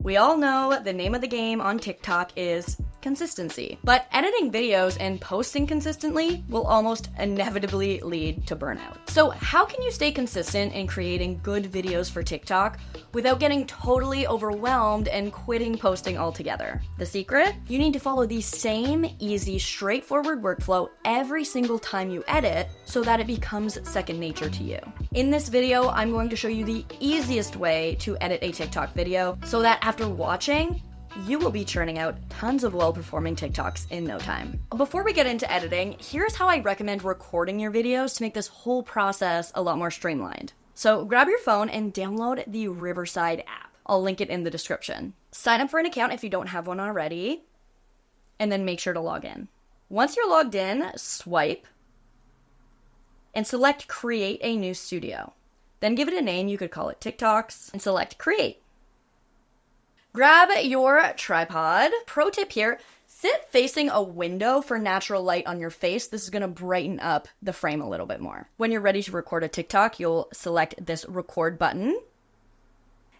We all know the name of the game on TikTok is consistency, but editing videos and posting consistently will almost inevitably lead to burnout. So how can you stay consistent in creating good videos for TikTok without getting totally overwhelmed and quitting posting altogether? The secret? You need to follow the same easy, straightforward workflow every single time you edit so that it becomes second nature to you. In this video, I'm going to show you the easiest way to edit a TikTok video so that after watching, you will be churning out tons of well-performing TikToks in no time. Before we get into editing, here's how I recommend recording your videos to make this whole process a lot more streamlined. So grab your phone and download the Riverside app. I'll link it in the description. Sign up for an account if you don't have one already, and then make sure to log in. Once you're logged in, swipe and select Create a New Studio. Then give it a name, you could call it TikToks, and select Create. Grab your tripod. Pro tip here, sit facing a window for natural light on your face. This is going to brighten up the frame a little bit more. When you're ready to record a TikTok, you'll select this record button.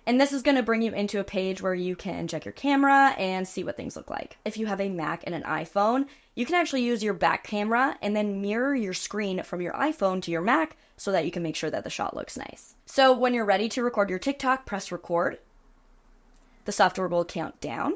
And this is going to bring you into a page where you can check your camera and see what things look like. If you have a Mac and an iPhone, you can actually use your back camera and then mirror your screen from your iPhone to your Mac so that you can make sure that the shot looks nice. So when you're ready to record your TikTok, press record. The software will count down.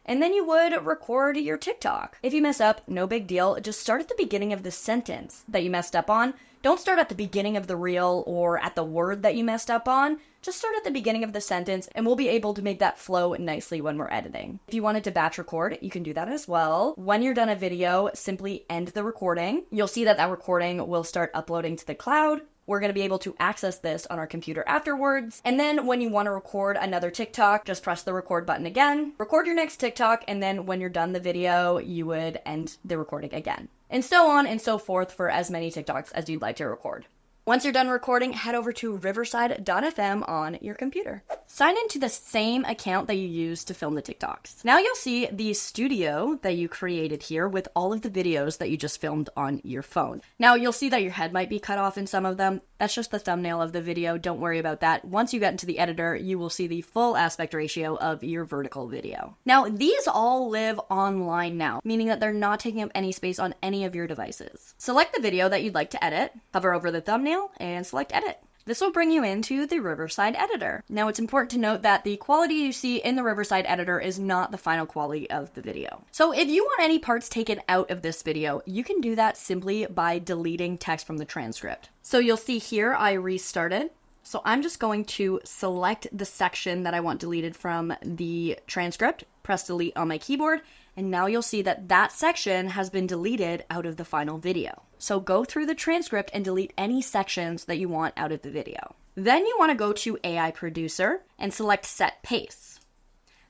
And then you would record your TikTok. If you mess up, no big deal. Just start at the beginning of the sentence that you messed up on. Don't start at the beginning of the reel or at the word that you messed up on. Just start at the beginning of the sentence and we'll be able to make that flow nicely when we're editing. If you wanted to batch record, you can do that as well. When you're done a video, simply end the recording. You'll see that recording will start uploading to the cloud. We're going to be able to access this on our computer afterwards. And then when you want to record another TikTok, just press the record button again, record your next TikTok, and then when you're done the video, you would end the recording again. And so on and so forth for as many TikToks as you'd like to record. Once you're done recording, head over to riverside.fm on your computer. Sign into the same account that you used to film the TikToks. Now you'll see the studio that you created here with all of the videos that you just filmed on your phone. Now you'll see that your head might be cut off in some of them. That's just the thumbnail of the video. Don't worry about that. Once you get into the editor, you will see the full aspect ratio of your vertical video. Now these all live online now, meaning that they're not taking up any space on any of your devices. Select the video that you'd like to edit, hover over the thumbnail, and select edit. This will bring you into the Riverside editor. Now it's important to note that the quality you see in the Riverside editor is not the final quality of the video. So if you want any parts taken out of this video, you can do that simply by deleting text from the transcript. So you'll see here I restarted. So I'm just going to select the section that I want deleted from the transcript, press delete on my keyboard, and now you'll see that that section has been deleted out of the final video. So go through the transcript and delete any sections that you want out of the video. Then you want to go to AI Producer and select Set Pace.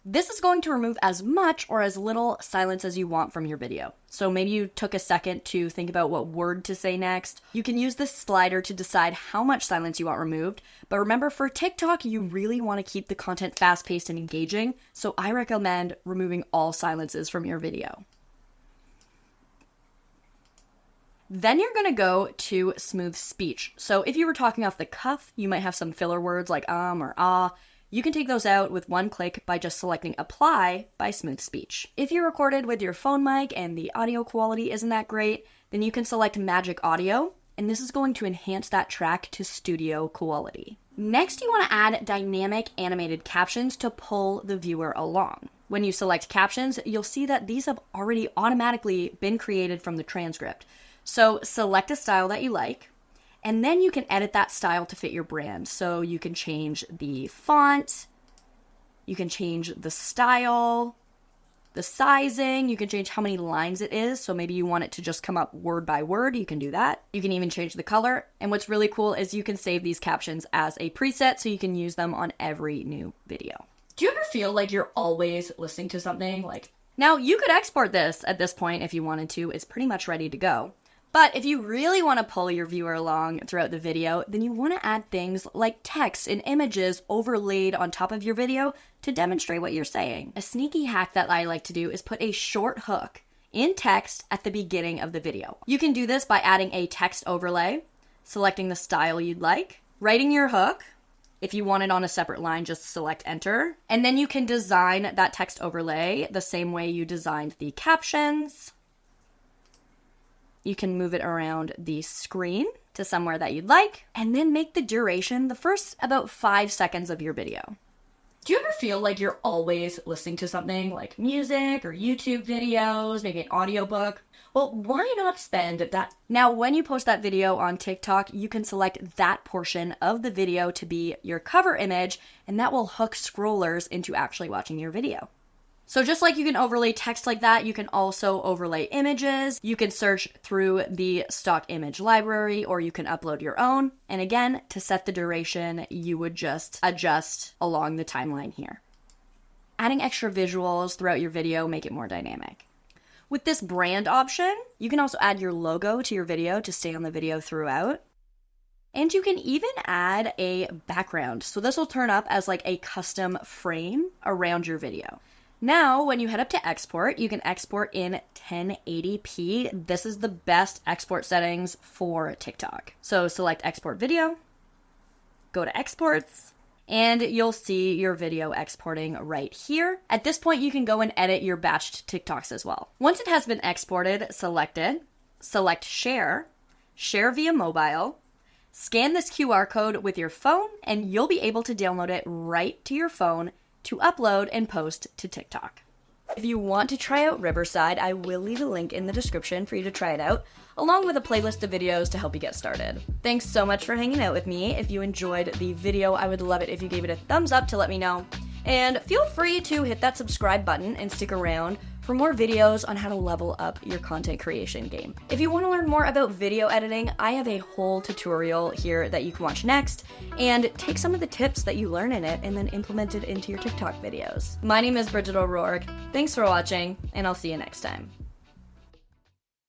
This is going to remove as much or as little silence as you want from your video. So maybe you took a second to think about what word to say next. You can use this slider to decide how much silence you want removed. But remember, for TikTok, you really want to keep the content fast-paced and engaging. So I recommend removing all silences from your video. Then you're going to go to smooth speech. So if you were talking off the cuff, you might have some filler words like or ah. You can take those out with one click by just selecting Apply by Smooth Speech. If you recorded with your phone mic and the audio quality isn't that great, then you can select Magic Audio, and this is going to enhance that track to studio quality. Next, you want to add dynamic animated captions to pull the viewer along. When you select captions, you'll see that these have already automatically been created from the transcript. So select a style that you like, and then you can edit that style to fit your brand. So you can change the font, you can change the style, the sizing, you can change how many lines it is. So maybe you want it to just come up word by word, you can do that. You can even change the color. And what's really cool is you can save these captions as a preset so you can use them on every new video. Do you ever feel like you're always listening to something? Now you could export this at this point if you wanted to. It's pretty much ready to go. But if you really want to pull your viewer along throughout the video, then you want to add things like text and images overlaid on top of your video to demonstrate what you're saying. A sneaky hack that I like to do is put a short hook in text at the beginning of the video. You can do this by adding a text overlay, selecting the style you'd like, writing your hook, If you want it on a separate line, just select enter. And then you can design that text overlay the same way you designed the captions. You can move it around the screen to somewhere that you'd like, and then make the duration the first about 5 seconds of your video. Do you ever feel like you're always listening to something like music or YouTube videos, maybe an audiobook? Well, why not spend that? Now, when you post that video on TikTok, you can select that portion of the video to be your cover image, and that will hook scrollers into actually watching your video. So just like you can overlay text like that, you can also overlay images. You can search through the stock image library, or you can upload your own. And again, to set the duration, you would just adjust along the timeline here. Adding extra visuals throughout your video make it more dynamic. With this brand option, you can also add your logo to your video to stay on the video throughout. And you can even add a background. So this will turn up as like a custom frame around your video. Now, when you head up to export, you can export in 1080p. This is the best export settings for TikTok. So select export video, go to exports, and you'll see your video exporting right here. At this point, you can go and edit your batched TikToks as well. Once it has been exported, select share, share via mobile, scan this QR code with your phone, and you'll be able to download it right to your phone to upload and post to TikTok. If you want to try out Riverside, I will leave a link in the description for you to try it out, along with a playlist of videos to help you get started. Thanks so much for hanging out with me. If you enjoyed the video, I would love it if you gave it a thumbs up to let me know. And feel free to hit that subscribe button and stick around for more videos on how to level up your content creation game. If you want to learn more about video editing, I have a whole tutorial here that you can watch next, and take some of the tips that you learn in it and then implement it into your TikTok videos. My name is Bridget O'Rourke. Thanks for watching, and I'll see you next time.